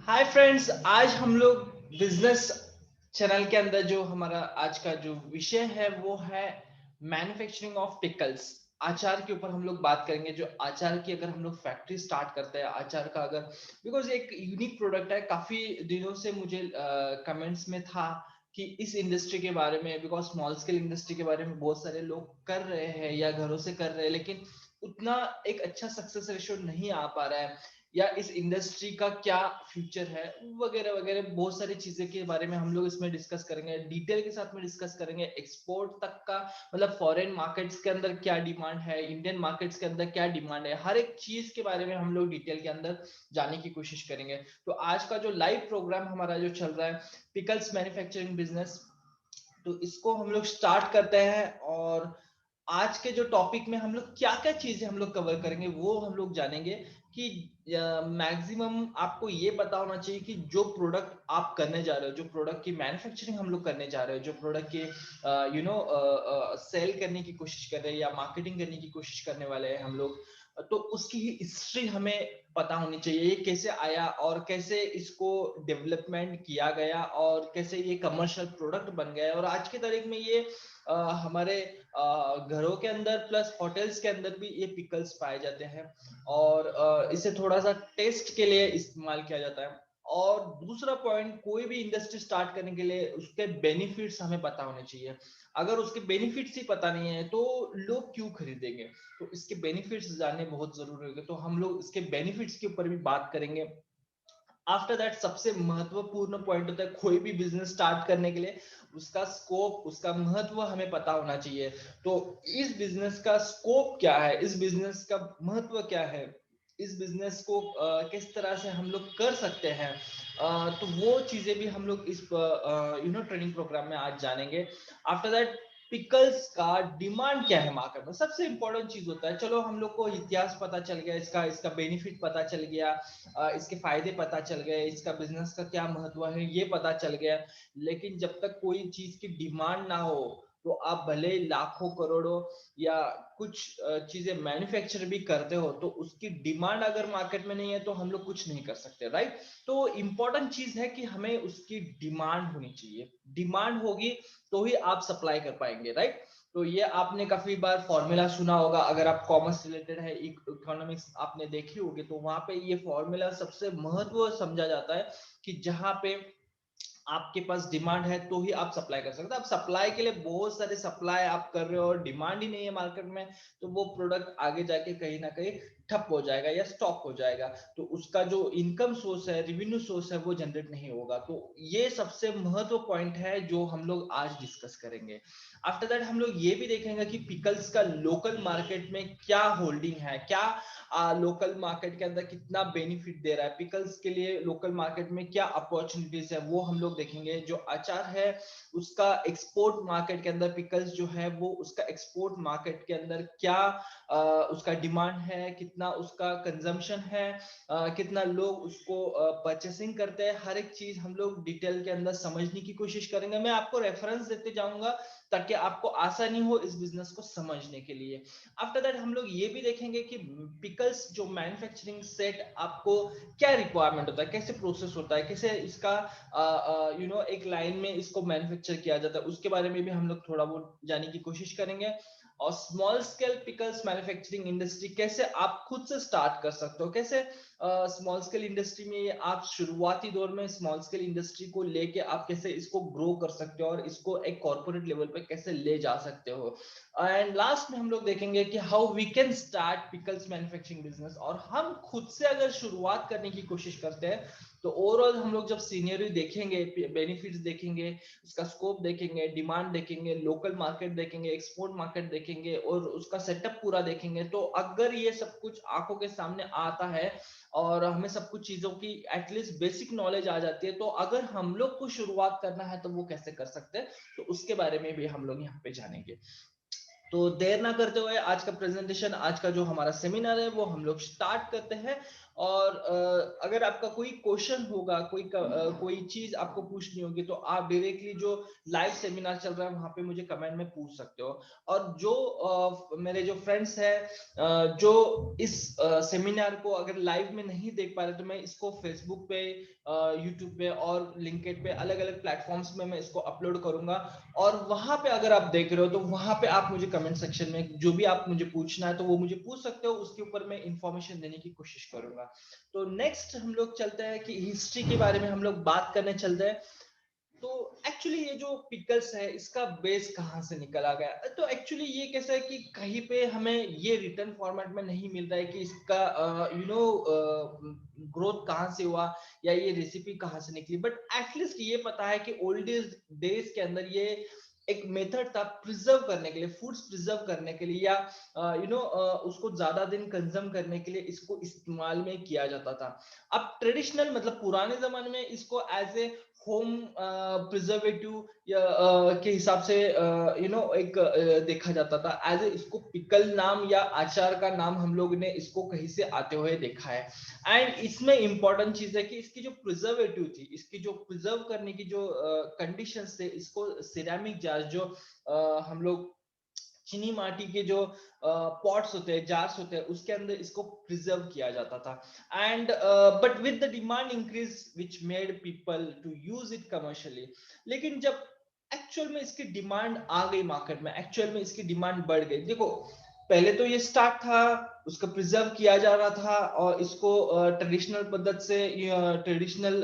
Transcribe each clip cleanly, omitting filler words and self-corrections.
Hi friends, आज हम लोग बिजनेस चैनल के अंदर जो हमारा आज का जो विषय है वो है मैन्युफैक्चरिंग ऑफ पिकल्स। आचार के ऊपर हम लोग बात करेंगे। जो आचार की अगर हम लोग फैक्ट्री स्टार्ट करते हैं, आचार का अगर बिकॉज एक यूनिक प्रोडक्ट है। काफी दिनों से मुझे कमेंट्स में था कि इस इंडस्ट्री के बारे में, बिकॉज स्मॉल स्केल इंडस्ट्री के बारे में बहुत सारे लोग कर रहे हैं या घरों से कर रहे हैं, लेकिन उतना एक अच्छा सक्सेस रेशियो नहीं आ पा रहा है, या इस इंडस्ट्री का क्या फ्यूचर है, वगैरह वगैरह बहुत सारी चीजें के बारे में हम लोग इसमें डिस्कस करेंगे। डिटेल के साथ में डिस्कस करेंगे एक्सपोर्ट तक का, मतलब फॉरेन मार्केट्स के अंदर क्या डिमांड है, इंडियन मार्केट्स के अंदर क्या डिमांड है, हर एक चीज के बारे में हम लोग डिटेल के अंदर जाने की कोशिश करेंगे। तो आज का जो लाइव प्रोग्राम हमारा जो चल रहा है, पिकल्स मैन्युफैक्चरिंग बिजनेस, तो इसको हम लोग स्टार्ट करते हैं। और आज के जो टॉपिक में हम लोग क्या क्या चीजें हम लोग कवर करेंगे वो हम लोग जानेंगे कि मैक्सिमम आपको ये पता होना चाहिए कि जो प्रोडक्ट आप करने जा रहे हो, जो प्रोडक्ट की मैन्युफैक्चरिंग हम लोग करने जा रहे हो, जो प्रोडक्ट के सेल करने की कोशिश कर रहे हैं या मार्केटिंग करने की कोशिश करने वाले हैं हम लोग, तो उसकी हिस्ट्री हमें पता होनी चाहिए। ये कैसे आया और कैसे इसको डेवलपमेंट किया गया और कैसे ये कमर्शियल प्रोडक्ट बन गया, और आज की तारीख में ये हमारे घरों के अंदर प्लस होटल्स के अंदर भी ये पिकल्स पाए जाते हैं। और इसे थोड़ा सा टेस्ट के लिए इस्तेमाल किया जाता है। और दूसरा पॉइंट, कोई भी इंडस्ट्री स्टार्ट करने के लिए उसके बेनिफिट्स हमें पता होने चाहिए। अगर उसके बेनिफिट्स ही पता नहीं है तो लोग क्यों खरीदेंगे। तो इसके बेनिफिट्स जानने बहुत जरूरी होंगे, तो हम लोग इसके बेनिफिट्स के ऊपर भी बात करेंगे। आफ्टर दैट सबसे महत्वपूर्ण पॉइंट होता है कोई भी बिजनेस स्टार्ट करने के लिए, उसका स्कोप, उसका महत्व हमें पता होना चाहिए। तो इस बिजनेस का स्कोप क्या है, इस बिजनेस का महत्व क्या है, इस बिजनेस को किस तरह से हम लोग कर सकते हैं, तो वो चीजें भी हम लोग इस ट्रेनिंग प्रोग्राम में आज जानेंगे। आफ्टर दैट पिकल्स का डिमांड क्या है मार्केट में, सबसे इंपॉर्टेंट चीज होता है। चलो हम लोग को इतिहास पता चल गया, इसका इसका बेनिफिट पता चल गया, इसके फायदे पता चल गए, इसका बिजनेस का क्या महत्व है ये पता चल गया, लेकिन जब तक कोई चीज की डिमांड ना हो तो आप भले लाखों करोड़ों या कुछ चीजें मैन्युफैक्चर भी करते हो, तो उसकी डिमांड अगर मार्केट में नहीं है तो हम लोग कुछ नहीं कर सकते, राइट। तो इंपॉर्टेंट चीज है कि हमें उसकी डिमांड होनी चाहिए। डिमांड होगी तो ही आप सप्लाई कर पाएंगे, राइट। तो ये आपने काफी बार फॉर्मूला सुना होगा, अगर आप कॉमर्स रिलेटेड है, इकोनॉमिक्स आपने देखी होगी, तो वहां पे ये फॉर्मूला सबसे महत्व समझा जाता है कि जहां पे आपके पास डिमांड है तो ही आप सप्लाई कर सकते हैं। आप सप्लाई के लिए बहुत सारे सप्लाई आप कर रहे हो और डिमांड ही नहीं है मार्केट में, तो वो प्रोडक्ट आगे जाके कहीं ना कहीं ठप हो जाएगा या स्टॉप हो जाएगा, तो उसका जो इनकम सोर्स है, रिवेन्यू सोर्स है, वो जनरेट नहीं होगा। तो ये सबसे महत्व पॉइंट है जो हम लोग आज डिस्कस करेंगे। आफ्टर दैट हम लोग ये भी देखेंगे कि पिकल्स का लोकल मार्केट में क्या होल्डिंग है, क्या लोकल मार्केट के अंदर कितना बेनिफिट दे रहा है, पिकल्स के लिए लोकल मार्केट में क्या अपॉर्चुनिटीज है वो हम लोग देखेंगे। जो अचार है उसका एक्सपोर्ट मार्केट के अंदर, पिकल्स जो है वो उसका एक्सपोर्ट मार्केट के अंदर क्या उसका डिमांड है, कितना उसका कंजम्पशन है, कितना लोग उसको परचेसिंग करते हैं, हर एक चीज हम लोग डिटेल के अंदर समझने की कोशिश करेंगे। मैं आपको रेफरेंस देते जाऊंगा ताकि आपको आसानी हो इस बिजनेस को समझने के लिए। आफ्टर दैट हम लोग ये भी देखेंगे कि पिकल्स जो मैन्युफैक्चरिंग सेट, आपको क्या रिक्वायरमेंट होता है, कैसे प्रोसेस होता है, कैसे इसका एक लाइन में इसको मैन्युफैक्चर किया जाता है, उसके बारे में भी हम लोग थोड़ा बहुत जानने की कोशिश करेंगे। और small scale pickles manufacturing industry कैसे आप खुद से स्टार्ट कर सकते हो, कैसे स्मॉल स्केल इंडस्ट्री में आप शुरुआती दौर में स्मॉल स्केल इंडस्ट्री को लेके आप कैसे इसको ग्रो कर सकते हो और इसको एक कॉर्पोरेट लेवल पे कैसे ले जा सकते हो। एंड लास्ट में हम लोग देखेंगे कि how we can start pickles manufacturing business. और हम खुद से अगर शुरुआत करने की कोशिश करते हैं तो ओवरऑल हम लोग जब सीनियरी देखेंगे, बेनिफिट्स देखेंगे, उसका स्कोप देखेंगे, डिमांड देखेंगे, लोकल मार्केट देखेंगे, एक्सपोर्ट मार्केट देखेंगे और उसका सेटअप पूरा देखेंगे, तो अगर ये सब कुछ आंखों के सामने आता है और हमें सब कुछ चीजों की एटलीस्ट बेसिक नॉलेज आ जाती है, तो अगर हम लोग को शुरुआत करना है तो वो कैसे कर सकते हैं, तो उसके बारे में भी हम लोग यहाँ पे जानेंगे। तो देर ना करते हुए आज का प्रेजेंटेशन, आज का जो हमारा सेमिनार है वो हम लोग स्टार्ट करते हैं। और अगर आपका कोई क्वेश्चन होगा, कोई चीज आपको पूछनी होगी, तो आप डायरेक्टली जो लाइव सेमिनार चल रहा है वहां पे मुझे कमेंट में पूछ सकते हो। और जो मेरे जो फ्रेंड्स हैं जो इस सेमिनार को अगर लाइव में नहीं देख पा रहे, तो मैं इसको फेसबुक पे, यूट्यूब पे और लिंक्डइन पे अलग अलग प्लेटफॉर्म्स में मैं इसको अपलोड करूंगा। और वहां पे अगर आप देख रहे हो तो वहां पे आप मुझे कमेंट सेक्शन में जो भी आप मुझे पूछना है तो वो मुझे पूछ सकते हो, उसके ऊपर मैं इंफॉर्मेशन देने की कोशिश करूंगा। तो नेक्स्ट हम लोग चलते हैं कि हिस्ट्री के बारे में हम लोग बात करने चलते हैं। तो एक्चुअली ये जो पिकल्स है इसका बेस कहाँ से निकला गया, तो एक्चुअली ये कैसा है कि कहीं पे हमें ये रिटर्न फॉर्मेट में नहीं मिल रहा है कि इसका ग्रोथ कहाँ से हुआ या ये रेसिपी कहाँ से निकली, बट एटलीस्ट ये पता है कि ओल्ड डेज के अंदर ये एक मेथड था प्रिजर्व करने के लिए, फूड्स प्रिजर्व करने के लिए, या उसको ज्यादा दिन कंज्यूम करने के लिए इसको इस्तेमाल में किया जाता था। अब ट्रेडिशनल मतलब पुराने जमाने में इसको एज ए होम प्रिजर्वेटिव या के हिसाब से एक देखा जाता था, एज ए इसको पिकल नाम या अचार का नाम हम लोग ने इसको कहीं से आते हुए देखा है। एंड इसमें इंपॉर्टेंट चीज है कि इसकी जो प्रिजर्वेटिव थी, इसकी जो प्रिजर्व करने की जो कंडीशंस थे, इसको सिरेमिक जार जो हम लोग चीनी माटी के जो पॉट्स होते हैं, जार्स होते हैं, उसके अंदर इसको प्रिजर्व किया जाता था। And but with the demand increase which made people to use it commercially. लेकिन जब एक्चुअल में इसकी डिमांड आ गई मार्केट में, एक्चुअल में इसकी डिमांड बढ़ गई, देखो पहले तो ये स्टार्ट था, उसका प्रिजर्व किया जा रहा था और इसको ट्रेडिशनल पद्धति से, ट्रेडिशनल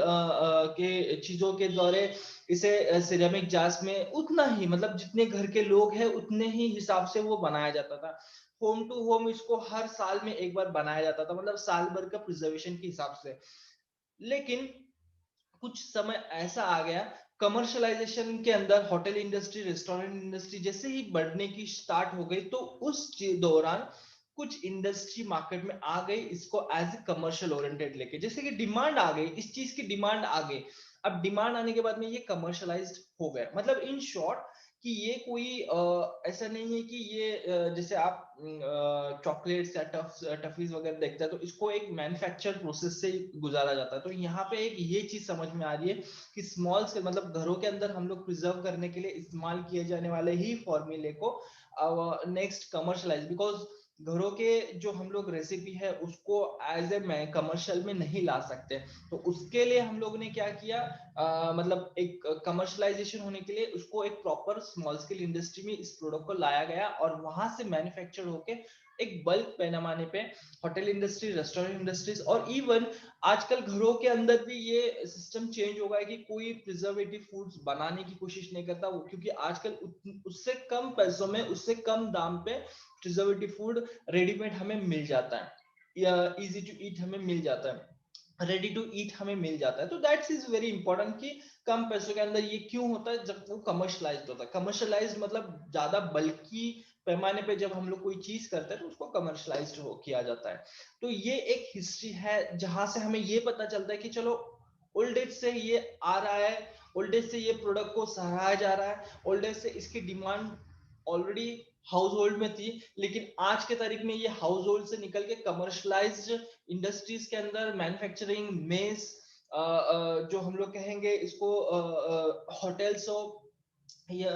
के चीजों के द्वारा इसे सिरेमिक जार्स में उतना ही, मतलब जितने घर के लोग हैं उतने ही हिसाब से वो बनाया जाता था। होम टू होम इसको हर साल में एक बार बनाया जाता था, मतलब साल भर का प्रिजर्वेशन के हिसाब से। लेकिन कुछ समय ऐसा आ गया कमर्शलाइजेशन के अंदर, होटल इंडस्ट्री, रेस्टोरेंट इंडस्ट्री जैसे ही बढ़ने की स्टार्ट हो गई, तो उस दौरान कुछ इंडस्ट्री मार्केट में आ गई इसको एज ए कमर्शियल ओरिएंटेड लेके, जैसे कि डिमांड आ गई, इस चीज की डिमांड आ गई। अब डिमांड आने के बाद में ये कमर्शलाइज्ड हो गया, मतलब इन शॉर्ट कि ये कोई ऐसा नहीं है कि ये जैसे आप चॉकलेट्स या टफीज वगैरह देखते हैं तो इसको एक मैन्युफैक्चर प्रोसेस से गुजारा जाता है। तो यहाँ पे एक ये चीज समझ में आ रही है कि स्मॉल स्केल मतलब घरों के अंदर हम लोग प्रिजर्व करने के लिए इस्तेमाल किए जाने वाले ही फॉर्मूले को नेक्स्ट कमर्शलाइज, बिकॉज घरों के जो हम लोग रेसिपी है उसको एज ए कमर्शियल में नहीं ला सकते, तो उसके लिए हम लोग ने क्या किया, मतलब एक कमर्शलाइजेशन होने के लिए उसको एक प्रॉपर स्मॉल स्केल इंडस्ट्री में इस प्रोडक्ट को लाया गया और वहां से मैन्युफैक्चर होके एक बल्क पैमाने पे होटल इंडस्ट्री, रेस्टोरेंट इंडस्ट्रीज और इवन आजकल घरों के अंदर भी ये सिस्टम चेंज हो गया है कि कोई प्रिजर्वेटिव फूड्स बनाने की कोशिश नहीं करता वो, क्योंकि आजकल उससे कम पैसों में, उससे कम दाम पे प्रिजर्वेटिव फूड रेडीमेड हमें मिल जाता है या इजी टू ईट हमें मिल जाता है, रेडी टू ईट हमें मिल जाता है। तो दैट्स इज वेरी इंपॉर्टेंट कि कम पैसों के अंदर ये क्यों होता है, जब वो कमर्शलाइज्ड होता है। कमर्शलाइज्ड मतलब ज्यादा बल्कि पैमाने पे जब हम लोग कोई चीज करते हैं तो उसको कमर्शलाइज्ड हो किया जाता है। तो ये एक हिस्ट्री है जहां से हमें ये पता चलता है कि चलो ओल्ड एज से ये आ रहा है, ओल्ड एज से ये प्रोडक्ट को सराहा जा रहा है, ओल्ड एज से इसकी डिमांड ऑलरेडी हाउस होल्ड में थी, लेकिन आज के तारीख में ये हाउस होल्ड से निकल के कमर्शलाइज्ड इंडस्ट्रीज के अंदर मैन्युफैक्चरिंग मेस, जो हम लोग कहेंगे इसको होटल्स हो या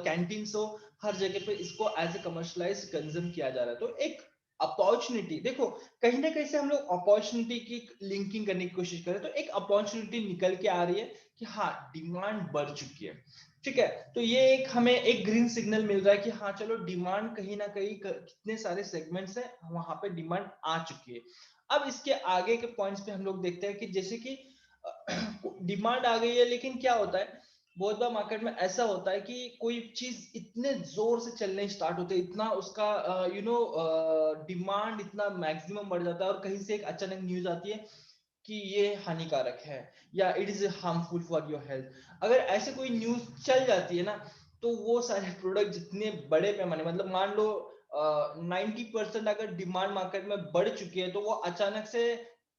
कैंटीन्स हो, हर जगह पे इसको एज ए कमर्शलाइज कंज्यूम किया जा रहा है। तो एक अपॉर्चुनिटी देखो, कहीं ना कहीं से हम लोग अपॉर्चुनिटी की लिंकिंग करने की कोशिश करें तो एक अपॉर्चुनिटी निकल के आ रही है कि हाँ डिमांड बढ़ चुकी है, ठीक है। तो ये एक हमें एक ग्रीन सिग्नल मिल रहा है कि हाँ चलो डिमांड कहीं ना कहीं कितने सारे सेगमेंट्स है वहां पे डिमांड आ चुकी है। अब इसके आगे के पॉइंट्स पे हम लोग देखते हैं कि जैसे कि डिमांड आ गई है, लेकिन क्या होता है बहुत बार मार्केट में ऐसा होता है कि कोई चीज इतने जोर से चलने स्टार्ट होते है, इतना उसका डिमांड इतना मैक्सिमम बढ़ जाता है और कहीं से एक अचानक न्यूज आती है कि ये हानिकारक है या it is harmful for your health. अगर ऐसे कोई न्यूज चल जाती है ना, तो वो सारे प्रोडक्ट जितने बड़े पैमाने मतलब मान लो 90% अगर डिमांड मार्केट में बढ़ चुकी है तो वो अचानक से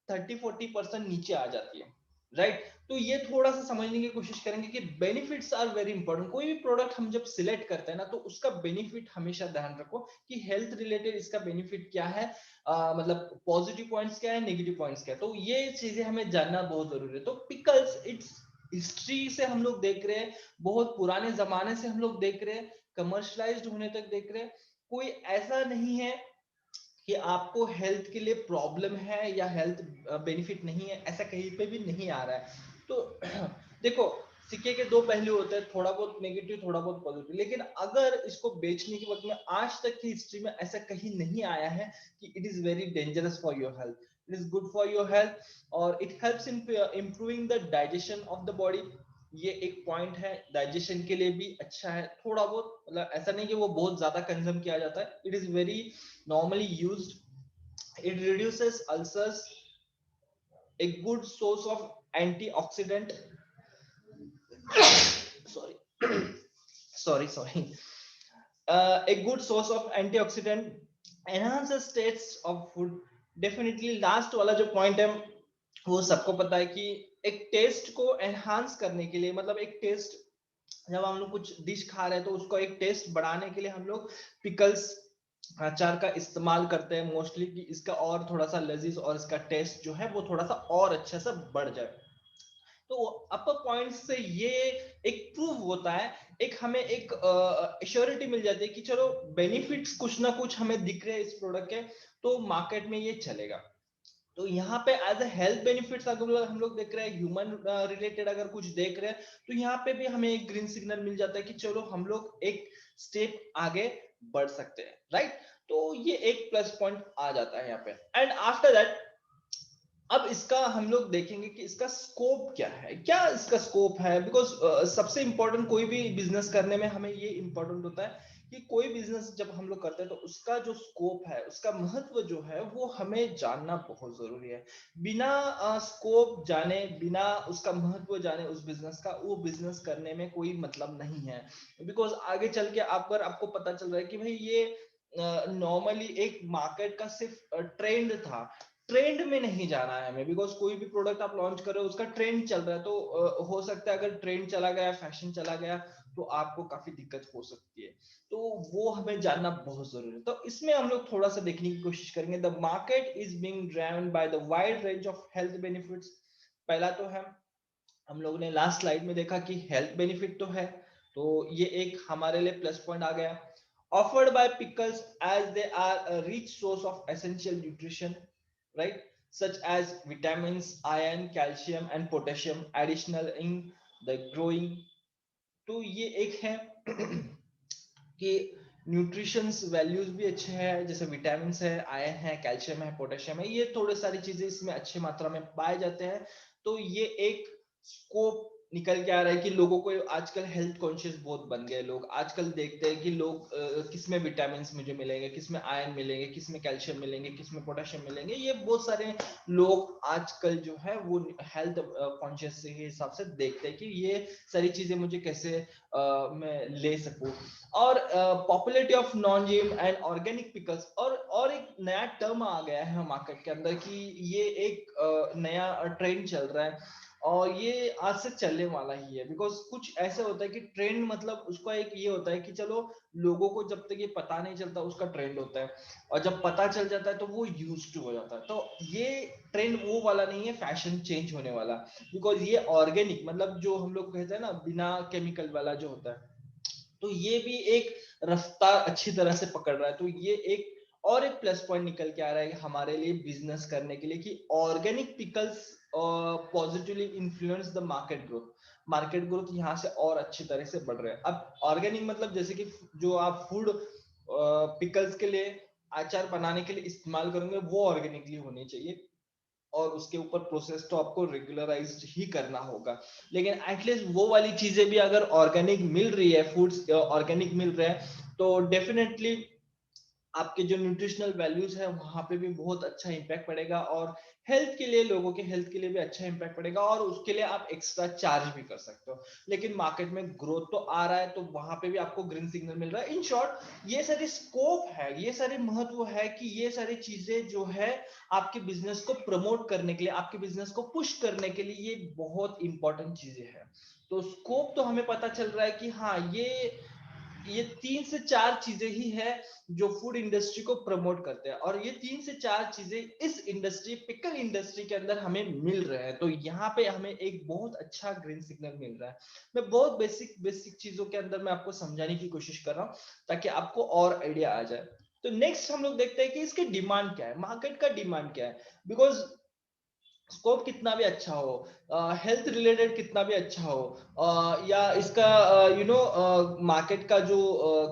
30-40% नीचे आ जाती है। राइट। तो ये थोड़ा सा समझने की कोशिश करेंगे कि बेनिफिट्स आर वेरी इंपॉर्टेंट। कोई भी प्रोडक्ट हम जब सिलेक्ट करते हैं ना, तो उसका बेनिफिट हमेशा ध्यान रखो कि हेल्थ रिलेटेड इसका बेनिफिट क्या है, मतलब पॉजिटिव पॉइंट्स क्या है, नेगेटिव पॉइंट्स क्या है, तो ये चीजें हमें जानना बहुत जरूरी है। तो पिकल्स इट्स हिस्ट्री से हम लोग देख रहे हैं, बहुत पुराने जमाने से हम लोग देख रहे हैं, कमर्शलाइज्ड होने तक देख रहे हैं। कोई ऐसा नहीं है कि आपको हेल्थ के लिए प्रॉब्लम है या हेल्थ बेनिफिट नहीं है, ऐसा कहीं पे भी नहीं आ रहा है। तो देखो, सिक्के के दो पहलू होते हैं, थोड़ा बहुत नेगेटिव थोड़ा बहुत पॉजिटिव, लेकिन अगर इसको बेचने के वक्त में आज तक की हिस्ट्री में ऐसा कहीं नहीं आया है कि it is very dangerous for your health, it is good for your health, और it helps in improving the digestion of the body. ये एक पॉइंट है, डाइजेशन के लिए भी अच्छा है थोड़ा बहुत, मतलब ऐसा नहीं कि वो बहुत ज्यादा कंज्यूम किया जाता है, it is very normally used. It reduces ulcers, a good source of antioxidant. Sorry, sorry. A good source of antioxidant, enhances taste of food. Definitely last वाला जो पॉइंट है वो सबको पता है कि एक टेस्ट को एनहांस करने के लिए, मतलब एक टेस्ट, जब हम लोग कुछ डिश खा रहे हैं तो उसको एक टेस्ट बढ़ाने के लिए हम लोग पिकल्स, अचार का इस्तेमाल करते हैं मोस्टली, कि इसका और थोड़ा सा लजीज और इसका टेस्ट जो है वो थोड़ा सा और अच्छे से बढ़ जाए। तो अपर पॉइंट से ये एक प्रूव होता है, एक हमें एक एश्योरिटी मिल जाती है कि चलो बेनिफिट्स कुछ ना कुछ हमें दिख रहे हैं इस प्रोडक्ट के, तो मार्केट में ये चलेगा। तो यहाँ पे एज ए हेल्थ बेनिफिट्स अगर हम लोग देख रहे हैं, ह्यूमन रिलेटेड अगर कुछ देख रहे हैं, तो यहाँ पे भी हमें एक ग्रीन सिग्नल मिल जाता है कि चलो हम लोग एक स्टेप आगे बढ़ सकते हैं, राइट। तो ये एक प्लस पॉइंट आ जाता है यहाँ पे। एंड आफ्टर दैट, अब इसका हम लोग देखेंगे कि इसका स्कोप क्या है, क्या इसका स्कोप है, बिकॉज सबसे इंपॉर्टेंट कोई भी बिजनेस करने में हमें ये इंपॉर्टेंट होता है कि कोई बिजनेस जब हम लोग करते हैं तो उसका जो स्कोप है, उसका महत्व जो है वो हमें जानना बहुत जरूरी है। बिना स्कोप जाने, बिना उसका महत्व जाने उस बिजनेस का, वो बिजनेस करने में कोई मतलब नहीं है। बिकॉज आगे चल के अगर आपको पता चल रहा है कि भाई ये नॉर्मली एक मार्केट का सिर्फ ट्रेंड था, ट्रेंड में नहीं जाना है हमें, बिकॉज कोई भी प्रोडक्ट आप लॉन्च कर रहे हो उसका ट्रेंड चल रहा है, तो हो सकता है अगर ट्रेंड चला गया, फैशन चला गया, तो आपको काफी दिक्कत हो सकती है। तो वो हमें जानना बहुत जरूरी है। तो इसमें हम लोग थोड़ा सा देखने की कोशिश करेंगे, the market is being driven by the wide range of health benefits. पहला तो है, हम लोगों ने लास्ट स्लाइड में देखा कि हेल्थ बेनिफिट तो है, तो ये एक हमारे लिए प्लस पॉइंट आ गया। Afforded by pickles as they are a rich source of essential nutrition, right, such as vitamins, iron, calcium and potassium additional in the growing। तो ये एक है कि न्यूट्रिशंस वैल्यूज भी अच्छे हैं, जैसे विटामिन है, आयरन है, कैल्शियम है, पोटेशियम है, ये थोड़े सारी चीजें इसमें अच्छी मात्रा में पाए जाते हैं। तो ये एक स्कोप निकल के आ रहा है कि लोगों को आजकल हेल्थ कॉन्शियस बहुत बन गए लोग, आजकल देखते हैं कि लोग किस में विटामिन मुझे मिलेंगे, किस में आयरन मिलेंगे, किस में कैल्शियम मिलेंगे, किस में पोटेशियम मिलेंगे, ये बहुत सारे लोग आजकल जो है वो हेल्थ कॉन्शियस के हिसाब से देखते हैं कि ये सारी चीजें मुझे कैसे मैं ले सकूं। और popularity of non gym and organic pickles, और एक नया टर्म आ गया है मार्केट के अंदर कि ये एक नया ट्रेंड चल रहा है, और ये आज से चलने वाला ही है। बिकॉज कुछ ऐसे होता है कि ट्रेंड, मतलब उसका एक ये होता है कि चलो लोगों को जब तक ये पता नहीं चलता उसका ट्रेंड होता है, और जब पता चल जाता है तो वो यूज टू हो जाता है। तो ये ट्रेंड वो वाला नहीं है, फैशन चेंज होने वाला, बिकॉज ये ऑर्गेनिक, मतलब जो हम लोग कहते हैं ना बिना केमिकल वाला जो होता है, तो ये भी एक रफ्तार अच्छी तरह से पकड़ रहा है। तो ये एक और एक प्लस पॉइंट निकल के आ रहा है हमारे लिए बिजनेस करने के लिए, कि organic pickles positively influence the market growth. Market growth यहाँ से और अच्छी तरह से बढ़ रहे हैं। अब ऑर्गेनिक मतलब जैसे कि जो आप फूड पिकल्स के लिए, अचार बनाने के लिए इस्तेमाल करोगे, वो ऑर्गेनिकली होनी चाहिए, और उसके ऊपर प्रोसेस तो आपको रेगुलराइज्ड ही करना होगा। लेकिन एटलीस्ट वो वाली चीजें भी अगर ऑर्गेनिक मिल रही है, फूड्स ऑर्गेनिक मिल रहे हैं, तो डेफिनेटली आपके जो न्यूट्रिशनल वैल्यूज है वहां पे भी बहुत अच्छा इंपैक्ट पड़ेगा, और हेल्थ के लिए, लोगों के हेल्थ के लिए भी अच्छा इंपैक्ट पड़ेगा, और उसके लिए आप एक्स्ट्रा चार्ज भी कर सकते हो। लेकिन मार्केट में ग्रोथ तो आ रहा है, तो वहां पे भी आपको ग्रीन सिग्नल मिल रहा है। इन शॉर्ट ये सारी स्कोप है, ये सारे महत्व है कि ये सारी चीजें जो है आपके बिजनेस को प्रमोट करने के लिए, आपके बिजनेस को पुश करने के लिए ये बहुत इंपॉर्टेंट चीजें हैं। तो स्कोप तो हमें पता चल रहा है कि हाँ, ये 3 से 4 चीजें ही है जो फूड इंडस्ट्री को प्रमोट करते हैं, और ये 3 से 4 चीजें इस इंडस्ट्री, पिकल इंडस्ट्री के अंदर हमें मिल रहे हैं। तो यहाँ पे हमें एक बहुत अच्छा ग्रीन सिग्नल मिल रहा है। मैं बहुत बेसिक बेसिक चीजों के अंदर मैं आपको समझाने की कोशिश कर रहा हूँ ताकि आपको और आइडिया आ जाए। तो नेक्स्ट हम लोग देखते हैं कि इसकी डिमांड क्या है, मार्केट का डिमांड क्या है। बिकॉज स्कोप कितना भी अच्छा हो, हेल्थ रिलेटेड कितना भी अच्छा हो, या इसका मार्केट का जो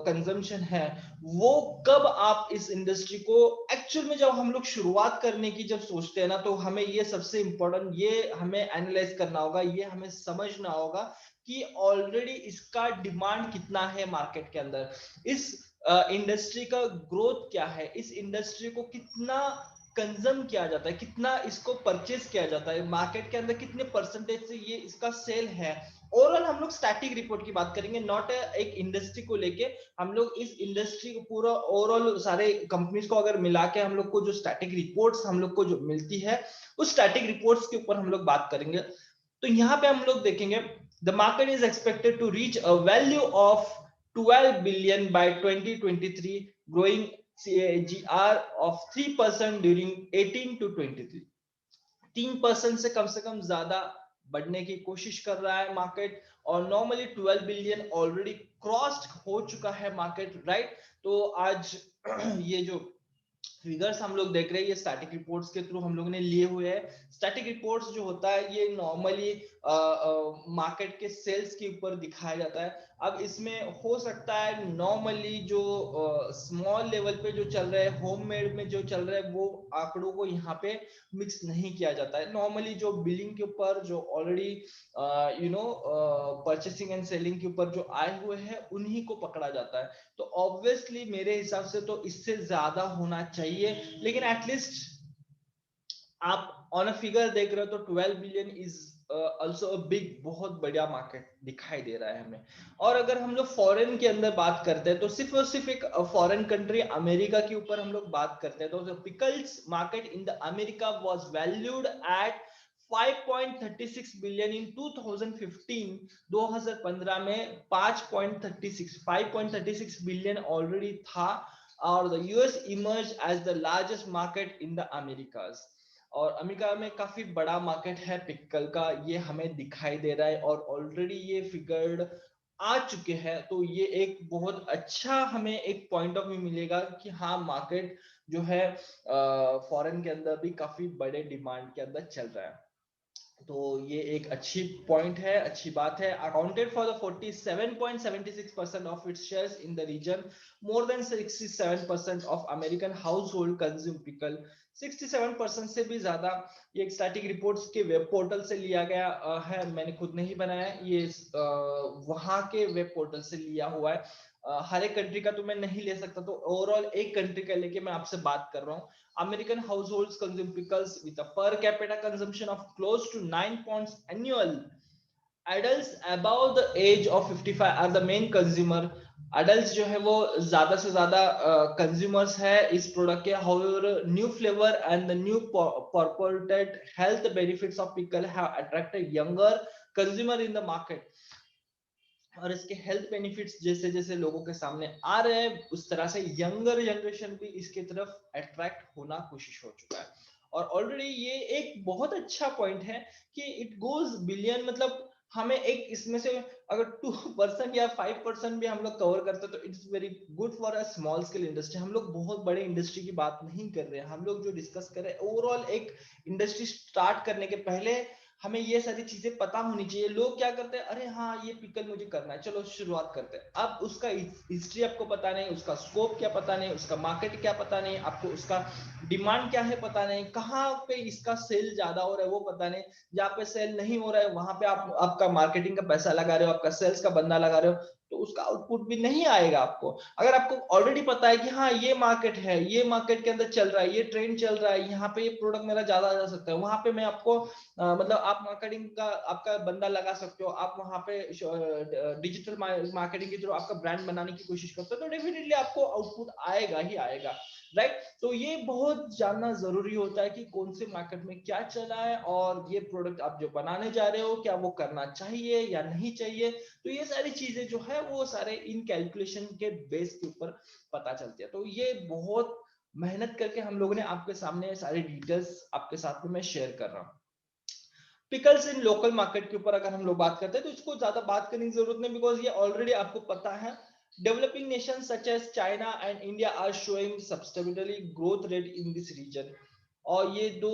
कंजम्पशन है, वो कब आप इस इंडस्ट्री को एक्चुअल में, जब हम लोग शुरुआत करने की जब सोचते हैं ना, तो हमें ये सबसे इंपॉर्टेंट, ये हमें एनालाइज करना होगा, ये हमें समझना होगा कि ऑलरेडी इसका डिमांड कितना है मार्केट के अंदर, इस इंडस्ट्री का ग्रोथ क्या है, इस इंडस्ट्री को कितना कंज्यूम किया जाता है, कितना इसको परचेज किया जाता है मार्केट के अंदर, कितने परसेंटेज से ये इसका सेल है। ओवरऑल हम लोग स्टैटिक रिपोर्ट की बात करेंगे, नॉट एक इंडस्ट्री को लेके। हम लोग इस इंडस्ट्री को पूरा ओवरऑल सारे कंपनीज को अगर मिला के हम लोग को जो स्टैटिक रिपोर्ट्स हम लोग को जो मिलती है, उस स्टैटिक रिपोर्ट्स के ऊपर हम लोग बात करेंगे। तो यहाँ पे हम लोग देखेंगे, the market is expected to reach a value of 12 billion by 2023, growing CAGR of 3% during 18 to 23। 3% से कम ज्यादा बढ़ने की कोशिश कर रहा है मार्केट, और नॉर्मली 12 बिलियन ऑलरेडी क्रॉस्ड हो चुका है मार्केट, राइट। तो आज ये जो फिगर्स हम लोग देख रहे हैं, ये स्टैटिक रिपोर्ट्स के थ्रू हम लोगों ने लिए हुए हैं। स्टैटिक रिपोर्ट्स जो होता है ये नॉर्मली मार्केट के सेल्स के ऊपर दिखाया जाता है। अब इसमें हो सकता है नॉर्मली जो स्मॉल लेवल पे जो चल रहा है, होममेड में जो चल रहा है, वो आंकड़ों को यहाँ पे मिक्स नहीं किया जाता है। नॉर्मली जो बिलिंग के ऊपर जो ऑलरेडी परचेसिंग एंड सेलिंग के ऊपर जो आए हुए हैं, उन्हीं को पकड़ा जाता है। तो ऑब्वियसली मेरे हिसाब से तो इससे ज्यादा होना चाहिए, लेकिन एटलीस्ट आप ऑन अ फिगर देख रहे हो तो 12 billion is also a big, बहुत बढ़िया मार्केट दिखाई दे रहा है हमें। और अगर हम लोग फॉरेन के अंदर बात करते हैं, तो सिर्फ और सिर्फ एक फॉरेन कंट्री अमेरिका के ऊपर हम लोग बात करते हैं, तो pickles market in the America was valued at 5.36 billion in 2015। 2015 में 5.36 बिलियन ऑलरेडी था, और the US emerge as the largest market in the Americas. और अमेरिका में काफी बड़ा मार्केट है पिकल का, ये हमें दिखाई दे रहा है, और ऑलरेडी ये फिगर्ड आ चुके हैं। तो ये एक बहुत अच्छा हमें एक पॉइंट ऑफ व्यू मिलेगा कि हाँ, मार्केट जो है फॉरेन के अंदर भी काफी बड़े डिमांड के अंदर चल रहा है। तो ये एक अच्छी पॉइंट है, अच्छी बात है। Accounted for the 47.76% of its shares in the region, more than 67% of American household consume pickle. 67% से भी ज्यादा। ये एक स्टैटिक रिपोर्ट्स के वेब पोर्टल से लिया गया है, मैंने खुद नहीं बनाया, ये वहां के वेब पोर्टल से लिया हुआ है। हर एक कंट्री का तो मैं नहीं ले सकता, तो ओवरऑल एक कंट्री का लेके मैं आपसे बात कर रहा हूँ। American households consume pickles with a per capita consumption of close to 9 pounds annual. Adults above the age of 55 are the main consumer. Adults जो है वो ज्यादा से ज्यादा consumers है इस प्रोडक्ट के। However, new flavor and the new purported health benefits of pickle have attracted younger consumer in the market. और इसके हेल्थ बेनिफिट्स जैसे जैसे लोगों के सामने आ रहे हैं, उस तरह से यंगर जनरेशन भी इसके तरफ अट्रैक्ट होना कोशिश हो चुका है। और ऑलरेडी ये एक बहुत अच्छा पॉइंट है कि इट गोज बिलियन, मतलब हमें एक इसमें से अगर 2% या 5% भी हम लोग कवर करते हैं, तो it's very good for a small scale industry. हम लोग बहुत बड़े इंडस्ट्री की बात नहीं कर रहे हैं, हम लोग जो डिस्कस कर रहे हैं ओवरऑल एक इंडस्ट्री स्टार्ट करने के पहले हमें ये सारी चीजें पता होनी चाहिए। लोग क्या करते हैं, अरे हाँ ये पिकल मुझे करना है, चलो शुरुआत करते हैं। अब उसका हिस्ट्री आपको पता नहीं, उसका स्कोप क्या पता नहीं, उसका मार्केट क्या पता नहीं, आपको उसका डिमांड क्या है पता नहीं, कहाँ पे इसका सेल ज्यादा हो रहा है वो पता नहीं। जहाँ पे सेल नहीं हो रहा है वहां पे आप आपका मार्केटिंग का पैसा लगा रहे हो, आपका सेल्स का बंदा लगा रहे हो, तो उसका आउटपुट भी नहीं आएगा आपको। अगर आपको ऑलरेडी पता है कि हाँ ये मार्केट है, ये मार्केट के अंदर चल रहा है, ये ट्रेंड चल रहा है, यहाँ पे ये प्रोडक्ट मेरा ज्यादा जा सकता है, वहां पे मैं आपको मतलब आप मार्केटिंग का आपका बंदा लगा सकते हो, आप वहां पे डिजिटल मार्केटिंग के थ्रू आपका ब्रांड बनाने की कोशिश करते हो, तो डेफिनेटली आपको आउटपुट आएगा ही आएगा, राइट। तो ये बहुत जानना जरूरी होता है कि कौन से मार्केट में क्या चला है, और ये प्रोडक्ट आप जो बनाने जा रहे हो क्या वो करना चाहिए या नहीं चाहिए। तो ये सारी चीजें जो है वो सारे इन कैलकुलेशन के बेस के ऊपर पता चलती है। तो ये बहुत मेहनत करके हम लोगों ने आपके सामने सारी डिटेल्स आपके साथ में मैं शेयर कर रहा हूँ। पिकल्स इन लोकल मार्केट के ऊपर अगर हम लोग बात करते हैं तो इसको ज्यादा बात करने की जरूरत नहीं, बिकॉज ये ऑलरेडी आपको पता है। Developing nation such as China and India are showing substantially growth rate in this region. और ये दो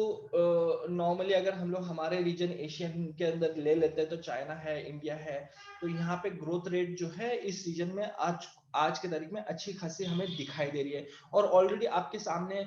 नॉर्मली अगर हम लोग हमारे रीजन एशियन के अंदर ले लेते हैं तो चाइना है, इंडिया है, तो यहाँ पे ग्रोथ रेट जो है इस रीजन में आज आज के तारीख में अच्छी खासी हमें दिखाई दे रही है। और ऑलरेडी आपके सामने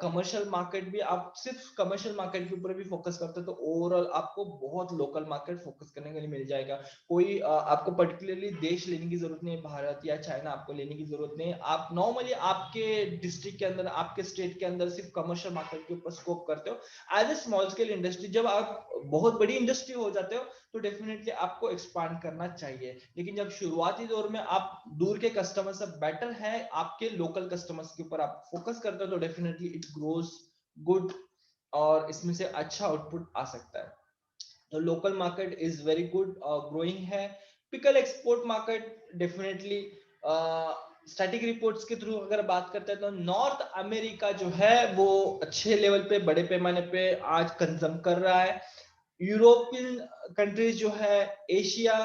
कमर्शियल मार्केट भी, आप सिर्फ कमर्शियल मार्केट के ऊपर भी फोकस करते हैं तो ओवरऑल आपको बहुत लोकल मार्केट फोकस करने के लिए मिल जाएगा। कोई आपको पर्टिकुलरली देश लेने की जरूरत नहीं है, भारत या चाइना आपको लेने की जरूरत नहीं है। आप नॉर्मली आपके डिस्ट्रिक्ट के अंदर, आपके स्टेट के अंदर सिर्फ कमर्शियल मार्केट के ऊपर स्कोप करते हो as a small scale industry. जब आप बहुत बड़ी इंडस्ट्री हो जाते हो तो डेफिनेटली आपको एक्सपांड करना चाहिए, लेकिन जब शुरुआती दौर में आप दूर के कस्टमर से बेटर है आपके लोकल कस्टमर्स के ऊपर आप फोकस करते हो तो डेफिनेटली इट ग्रोज गुड, और इसमें से अच्छा आउटपुट आ सकता है। तो local market is very good, growing है। Pickle export market definitely static reports के थ्रू अगर बात करते हैं तो नॉर्थ अमेरिका जो है वो अच्छे लेवल पे, बड़े पैमाने पे आज कंज्यूम कर रहा है। यूरोपियन कंट्रीज जो है, Asia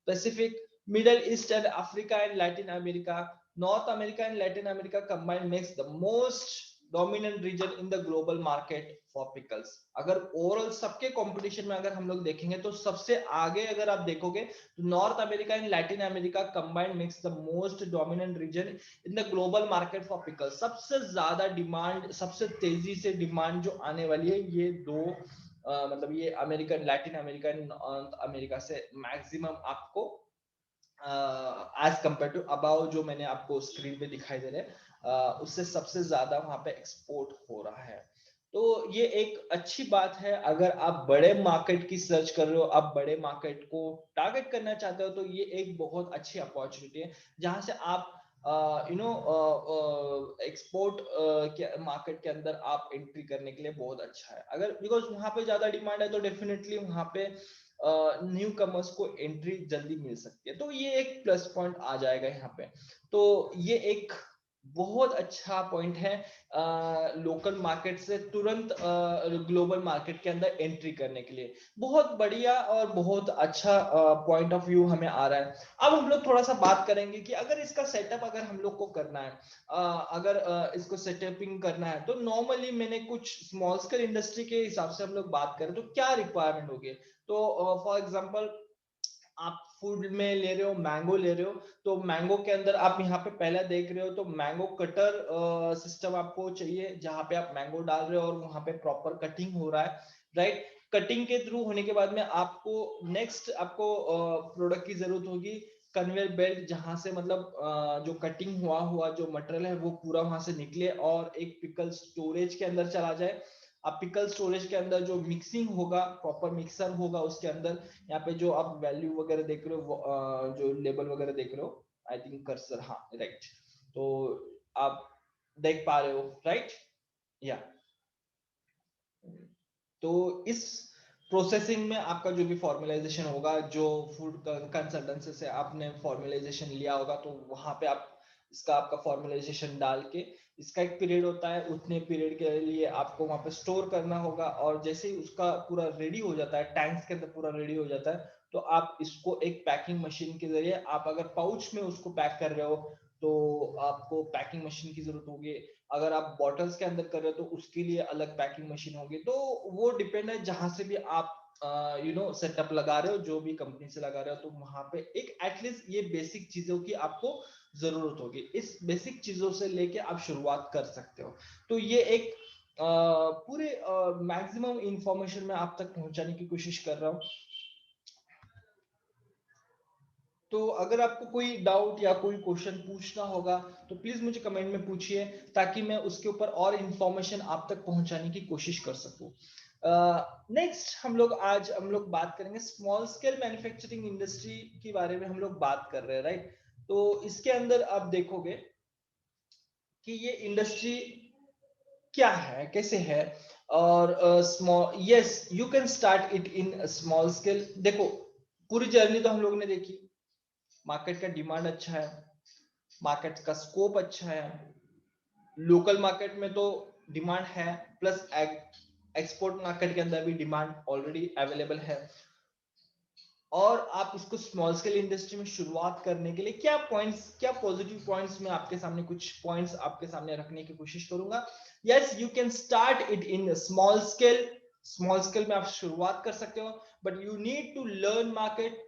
Pacific, Middle East and Africa and Latin America, North America and Latin America combined makes the most dominant region in the global market for pickles. अगर ओवरऑल सबके कंपटीशन में अगर हम लोग देखेंगे तो सबसे आगे अगर आप देखोगे तो North America and Latin America combined makes the most dominant region in the global market for pickles. सबसे ज्यादा डिमांड, सबसे तेजी से डिमांड जो आने वाली है ये दो मतलब ये अमेरिकन, लैटिन अमेरिकन अमेरिका से मैक्सिमम आपको एज कंपेयर टू अबाउ जो मैंने आपको स्क्रीन पे दिखाई दे रहे हैं उससे सबसे ज्यादा वहां पे एक्सपोर्ट हो रहा है। तो ये एक अच्छी बात है। अगर आप बड़े मार्केट की सर्च कर रहे हो, आप बड़े मार्केट को टारगेट करना चाहते हो तो ये एक बहुत अच्छी अपॉर्चुनिटी है जहां से आप एक्सपोर्ट के मार्केट के अंदर आप एंट्री करने के लिए बहुत अच्छा है। अगर बिकॉज वहां पे ज्यादा डिमांड है तो डेफिनेटली वहां पे न्यू कमर्स को एंट्री जल्दी मिल सकती है, तो ये एक प्लस पॉइंट आ जाएगा यहाँ पे। तो ये एक बहुत अच्छा पॉइंट है लोकल मार्केट से तुरंत ग्लोबल मार्केट के अंदर एंट्री करने के लिए। बहुत बढ़िया और बहुत अच्छा पॉइंट ऑफ व्यू हमें आ रहा है। अब हम लोग थोड़ा सा बात करेंगे कि अगर इसका सेटअप अगर हम लोग को करना है, अगर इसको सेटअपिंग करना है तो नॉर्मली मैंने कुछ स्मॉल स्केल इंडस्ट्री के हिसाब से हम लोग बात करें तो क्या रिक्वायरमेंट होगी। तो फॉर एग्जांपल आप फूड में ले रहे हो, मैंगो ले रहे हो, तो मैंगो के अंदर आप यहाँ पे पहला देख रहे हो तो मैंगो कटर सिस्टम आपको चाहिए जहां पे आप मैंगो डाल रहे हो और वहां पे प्रॉपर कटिंग हो रहा है, राइट। कटिंग के थ्रू होने के बाद में आपको नेक्स्ट आपको प्रोडक्ट की जरूरत होगी कन्वेयर बेल्ट, जहां से मतलब जो कटिंग हुआ हुआ जो मटेरियल है वो पूरा वहां से निकले और एक पिकल स्टोरेज के अंदर चला जाए। अब पिकल स्टोरेज के अंदर जो मिक्सिंग होगा, प्रॉपर मिक्सर होगा उसके अंदर, यहाँ पे जो आप वैल्यू वगैरह देख रहे हो, जो लेबल वगैरह देख रहे हो, आई थिंक कर्सर, हाँ राइट, तो आप देख पा रहे हो, राइट या। तो इस प्रोसेसिंग में आपका जो भी फॉर्मुलाइजेशन होगा, जो फूड कंसल्टेंसी से आपने फॉर्मुलाइजेशन लिया होगा, तो वहां पे आप इसका आपका फॉर्मुलाइजेशन डाल के इसका एक पीरियड होता है, उतने पीरियड के लिए आपको वहां पे स्टोर करना होगा। और जैसे ही उसका पूरा रेडी हो जाता है, टैंक्स के अंदर पूरा रेडी हो जाता है, तो आप इसको एक पैकिंग मशीन के जरिए, आप अगर पाउच में उसको पैक कर रहे हो तो आपको पैकिंग मशीन की जरूरत होगी। अगर आप बॉटल्स के अंदर कर रहे हो तो उसके लिए अलग पैकिंग मशीन होगी। तो वो डिपेंड है जहां से भी आप सेटअप लगा रहे हो, जो भी कंपनी से लगा रहे हो, तो वहां पे एक एटलीस्ट ये बेसिक चीजों की आपको जरूरत होगी। इस बेसिक चीजों से लेके आप शुरुआत कर सकते हो। तो ये एक पूरे मैक्सिमम इंफॉर्मेशन मैं आप तक पहुंचाने की कोशिश कर रहा हूँ। तो अगर आपको कोई डाउट या कोई क्वेश्चन पूछना होगा तो प्लीज मुझे कमेंट में पूछिए, ताकि मैं उसके ऊपर और इंफॉर्मेशन आप तक पहुंचाने की कोशिश कर सकूं। नेक्स्ट हम लोग बात करेंगे स्मॉल स्केल मैन्युफैक्चरिंग इंडस्ट्री के बारे में। हम लोग बात कर रहे हैं, राइट? तो इसके अंदर आप देखोगे कि ये इंडस्ट्री क्या है, कैसे है। और small, yes you can start it in small scale. देखो, पूरी जर्नी तो हम लोग ने देखी। मार्केट का डिमांड अच्छा है, मार्केट का स्कोप अच्छा है, लोकल मार्केट में तो डिमांड है, प्लस एक्सपोर्ट मार्केट के अंदर भी डिमांड ऑलरेडी अवेलेबल है। और आप इसको स्मॉल स्केल इंडस्ट्री में शुरुआत करने के लिए क्या पॉइंट्स, क्या पॉजिटिव पॉइंट्स, मैं आपके सामने कुछ पॉइंट्स आपके सामने रखने की कोशिश करूंगा। Yes, you can start it in small scale. Small scale में आप शुरुआत कर सकते हो, but you need to learn market.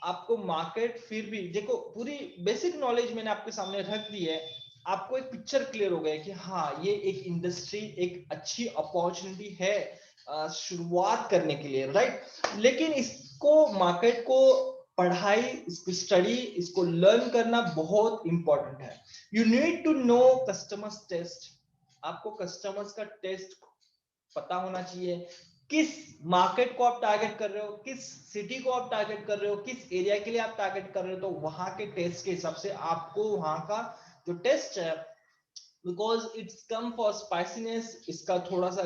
आपको मार्केट, फिर भी देखो, पूरी बेसिक नॉलेज मैंने आपके सामने रख दी है। आपको एक पिक्चर क्लियर हो गया कि हाँ, ये एक इंडस्ट्री एक अच्छी अपॉर्चुनिटी है शुरुआत करने के लिए, राइट? लेकिन इसको, मार्केट को पढ़ाई, इसको स्टडी, इसको लर्न करना बहुत इंपॉर्टेंट है। You need to know customers taste. आपको कस्टमर्स का टेस्ट पता होना चाहिए। किस मार्केट को आप टारगेट कर रहे हो, किस सिटी को आप टारगेट कर रहे हो, किस एरिया के लिए आप टारगेट कर रहे हो, तो वहां के टेस्ट के हिसाब से आपको वहां का जो टेस्ट है, because it's come for spiciness, इसका थोड़ा सा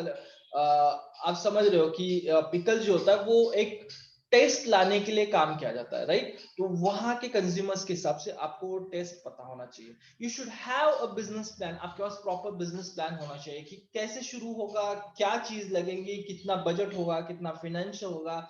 आप समझ रहे हो कि पिकल जो होता है वो एक टेस्ट लाने के लिए काम किया जाता है, राइट? तो वहां के कंज्यूमर्स के हिसाब से आपको टेस्ट पता होना चाहिए। You should have a business plan. आपके पास प्रॉपर बिजनेस प्लान होना चाहिए कि कैसे शुरू होगा, क्या चीज लगेंगी, कितना बजट होगा, कितना फाइनेंशियल होगा,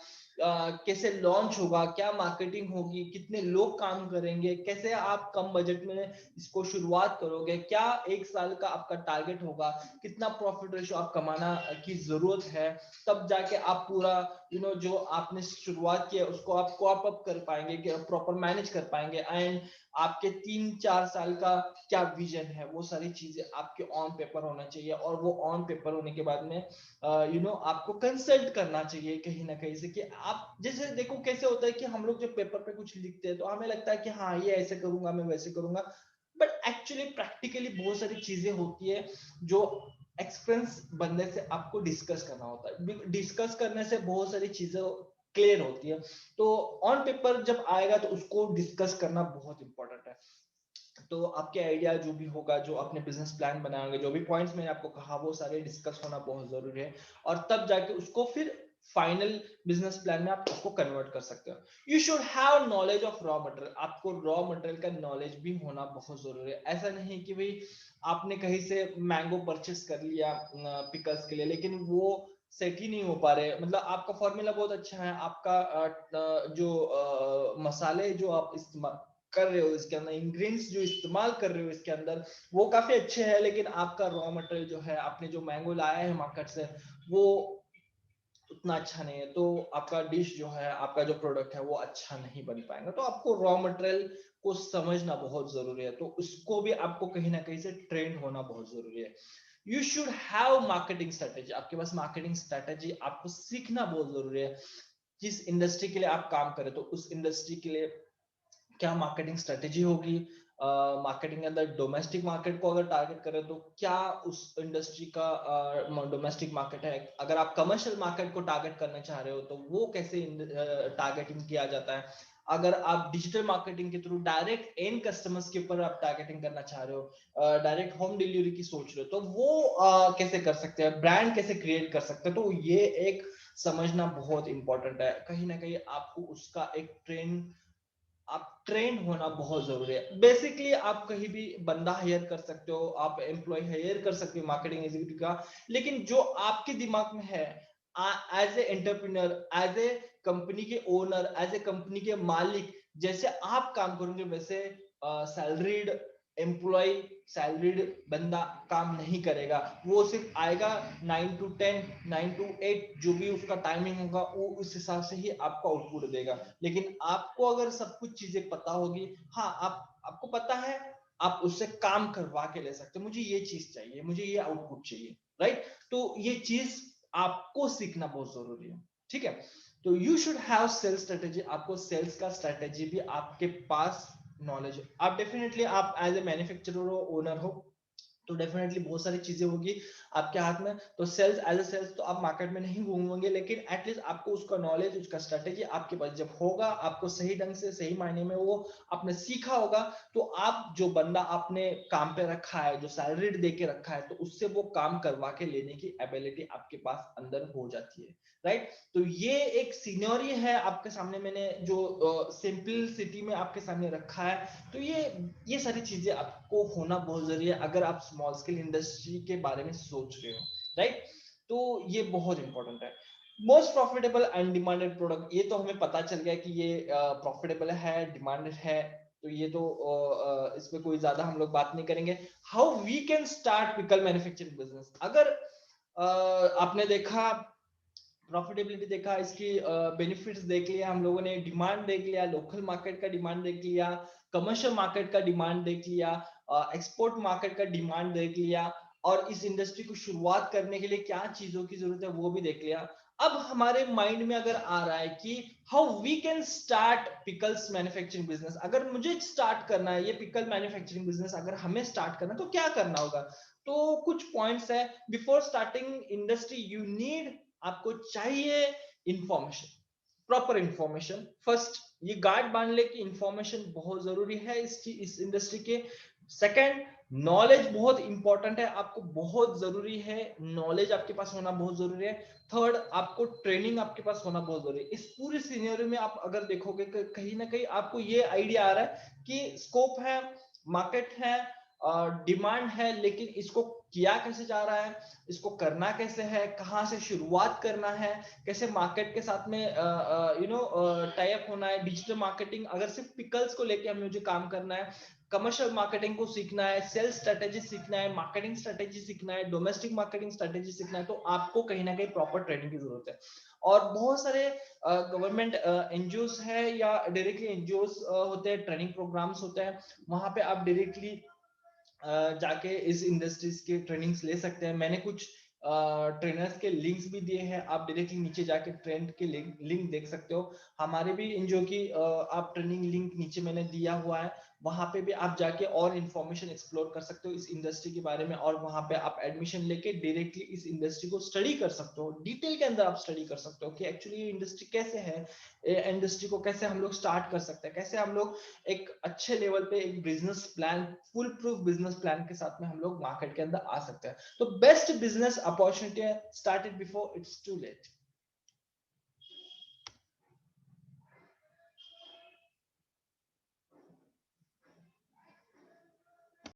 कैसे लॉन्च होगा, क्या मार्केटिंग होगी, कितने लोग काम करेंगे, कैसे आप कम बजट में इसको शुरुआत करोगे, क्या एक साल का आपका टारगेट होगा, कितना प्रॉफिट रेशियो आप कमाना की जरूरत है, तब जाके आप पूरा जो आपने शुरुआत किया उसको आप कॉप अप कर पाएंगे, प्रॉपर मैनेज कर पाएंगे। एंड आपके 3-4 साल का क्या विजन है, वो सारी चीजें आपके ऑन पेपर होना चाहिए। और वो ऑन पेपर होने के बाद में आपको कंसल्ट करना चाहिए कहीं ना कहीं से, कि आप जैसे देखो कैसे होता है कि हम लोग जब पेपर पे कुछ लिखते हैं तो हमें लगता है कि हाँ, ये ऐसे करूंगा, मैं वैसे करूंगा, बट एक्चुअली प्रैक्टिकली बहुत सारी चीजें होती है जो एक्सपीरियंस बनने से आपको डिस्कस करना होता है। डिस्कस करने से बहुत सारी चीजें क्लियर होती है। तो ऑन पेपर जब आएगा तो उसको डिस्कस करना बहुत इंपॉर्टेंट है। तो आपके आइडिया जो भी होगा, जो आपने बिजनेस प्लान बनाएंगे, जो भी पॉइंट्स मैंने आपको कहा, वो सारे डिस्कस होना बहुत जरूरी है। और तब जाके उसको फिर फाइनल बिजनेस प्लान में आप उसको कन्वर्ट कर सकते हो। You should have knowledge of raw material. आपको रॉ मटेरियल का नॉलेज भी होना बहुत जरूरी है। ऐसा नहीं कि भाई आपने कहीं से मैंगो परचेस कर लिया पिकल्स के लिए, लेकिन वो सेट ही नहीं हो पा रहे। मतलब आपका फॉर्मूला बहुत अच्छा है, आपका जो मसाले जो आप इस्तेमाल कर रहे हो इसके अंदर, इंग्रेडिएंट्स जो इस्तेमाल कर रहे हो इसके अंदर, वो काफी अच्छे हैं, लेकिन आपका रॉ मटेरियल जो है, आपने जो मैंगो लाया है मार्केट से, वो उतना अच्छा नहीं है। तो आपका डिश जो है, आपका जो प्रोडक्ट है, वो अच्छा नहीं बन पाएगा। तो आपको रॉ मटेरियल को समझना बहुत जरूरी है। तो उसको भी आपको कहीं ना कहीं से ट्रेंड होना बहुत जरूरी है। You should have marketing strategy. आपके पास मार्केटिंग स्ट्रेटेजी आपको सीखना बहुत जरूरी है। जिस इंडस्ट्री के लिए आप काम करें, तो उस इंडस्ट्री के लिए क्या मार्केटिंग स्ट्रेटेजी होगी। मार्केटिंग के अंदर डोमेस्टिक मार्केट को अगर टारगेट करें तो क्या उस इंडस्ट्री का डोमेस्टिक मार्केट है। अगर आप कमर्शियल मार्केट को टारगेट करना चाह रहे हो तो वो कैसे टारगेटिंग किया जाता है। अगर आप डिजिटल मार्केटिंग के थ्रू डायरेक्ट एंड कस्टमर्स के ऊपर आप टारगेटिंग करना चाह रहे हो, डायरेक्ट होम डिलीवरी की सोच रहे हो, तो वो कैसे कर सकते हैं, ब्रांड कैसे क्रिएट कर सकते हैं। तो ये एक समझना बहुत इंपॉर्टेंट है। कहीं ना कहीं आपको उसका एक आप ट्रेन होना बहुत जरूरी है। बेसिकली आप कहीं भी बंदा हायर कर सकते हो, आप एम्प्लॉय हायर कर सकते हो मार्केटिंग एग्जीक्यूटिव का, लेकिन जो आपके दिमाग में है, as a entrepreneur, as a company के ओनर, एज ए कंपनी के मालिक, जैसे आप काम करोगे वैसे सैलरीड एम्प्लॉय, सैलरीड बंदा काम नहीं करेगा। वो सिर्फ आएगा 9 to 10, 9 to 8, जो भी उसका टाइमिंग होगा वो उस हिसाब से ही आपको आउटपुट देगा। लेकिन आपको अगर सब कुछ चीजें पता होगी, हाँ, आपको पता है, आप उससे काम करवा के ले सकते हो। मुझे ये चीज चाहिए, मुझे ये आउटपुट चाहिए, राइट? तो ये चीज आपको सीखना बहुत जरूरी है। ठीक है। तो you should have sales strategy, आपको सेल्स का स्ट्रेटेजी भी आपके पास नॉलेज, आप डेफिनेटली आप एज ए मैन्युफैक्चरर हो, ओनर हो, तो डेफिनेटली बहुत सारी चीजें होगी आपके हाथ में। तो सेल्स एज ए सेल्स तो आप मार्केट में नहीं घूमोगे, लेकिन एटलीस्ट आपको उसका नॉलेज, उसका स्ट्रेटेजी आपके पास जब होगा, आपको सही ढंग से सही मायने में वो आपने सीखा होगा, तो आप जो बंदा आपने काम पे रखा है, जो सैलरी दे के रखा है, तो उससे वो काम करवा के लेने की एबिलिटी आपके पास अंदर हो जाती है, राइट। तो ये एक सीनियरी है आपके सामने, मैंने जो सिंपलिसिटी में आपके सामने रखा है। तो ये सारी चीजें आपको होना बहुत जरूरी है अगर आप स्मॉल स्केल इंडस्ट्री के बारे में सोच रहे हो, राइट। तो ये बहुत इंपॉर्टेंट है। Most profitable and demanded product, ये तो हमें पता चल गया कि ये प्रॉफिटेबल है, डिमांडेड है, तो ये तो इसमें कोई ज्यादा हम लोग बात नहीं करेंगे। How we can start pickle manufacturing business, अगर आपने देखा प्रॉफिटेबिलिटी देखा, इसकी बेनिफिट्स देख लिया हम लोगों ने, डिमांड देख लिया, लोकल मार्केट का डिमांड देख लिया, कमर्शियल मार्केट का डिमांड देख लिया, एक्सपोर्ट मार्केट का डिमांड देख लिया, और इस इंडस्ट्री को शुरुआत करने के लिए क्या चीजों की जरूरत है वो भी देख लिया। अब हमारे माइंड में अगर आ रहा है कि how we can start pickles manufacturing business, अगर मुझे स्टार्ट करना है ये पिकल मैन्युफैक्चरिंग बिजनेस, अगर हमें स्टार्ट करना है तो क्या करना होगा। तो कुछ पॉइंट्स है। Before starting industry you need, आपको चाहिए इंफॉर्मेशन, प्रॉपर इंफॉर्मेशन। फर्स्ट ये गार्ड बांध ले कि इंफॉर्मेशन बहुत जरूरी है इस इंडस्ट्री के। सेकंड, नॉलेज बहुत इंपॉर्टेंट है, आपको बहुत जरूरी है, नॉलेज आपके पास होना बहुत जरूरी है। थर्ड, आपको ट्रेनिंग आपके पास होना बहुत जरूरी है। इस पूरी सिनेरियो में आप अगर देखोगे कहीं ना कहीं आपको ये आइडिया आ रहा है कि स्कोप है, मार्केट है, डिमांड है, लेकिन इसको किया कैसे जा रहा है, इसको करना कैसे है, कहाँ से शुरुआत करना है, कैसे मार्केट के साथ में टाई अप होना है, डिजिटल मार्केटिंग, अगर सिर्फ पिकल्स को लेके हमें मुझे काम करना है, कमर्शियल मार्केटिंग को सीखना है, सेल्स स्ट्रेटेजी सीखना है, मार्केटिंग स्ट्रेटेजी सीखना है, डोमेस्टिक मार्केटिंग स्ट्रेटेजी सीखना है, तो आपको कहीं ना कहीं प्रॉपर ट्रेनिंग की जरूरत है। और बहुत सारे गवर्नमेंट एनजीओ है या डायरेक्टली एनजीओ होते हैं, ट्रेनिंग प्रोग्राम्स होते हैं, वहां पे आप डायरेक्टली जाके इस इंडस्ट्रीज के ट्रेनिंग्स ले सकते हैं। मैंने कुछ ट्रेनर्स के लिंक्स भी दिए हैं, आप डायरेक्टली नीचे जाके ट्रेंड के लिंक देख सकते हो। हमारे भी इन जो की आप ट्रेनिंग लिंक नीचे मैंने दिया हुआ है, वहां पे भी आप जाके और इंफॉर्मेशन एक्सप्लोर कर सकते हो इस इंडस्ट्री के बारे में, और वहां पे आप एडमिशन लेके डायरेक्टली इस इंडस्ट्री को स्टडी कर सकते हो, डिटेल के अंदर आप स्टडी कर सकते हो कि एक्चुअली ये इंडस्ट्री कैसे है, इंडस्ट्री को कैसे हम लोग स्टार्ट कर सकते हैं, कैसे हम लोग एक अच्छे लेवल पे एक business plan, full proof business plan के साथ में हम लोग मार्केट के अंदर आ सकते हैं। तो बेस्ट बिजनेस अपॉर्चुनिटी है, start it before it's too late.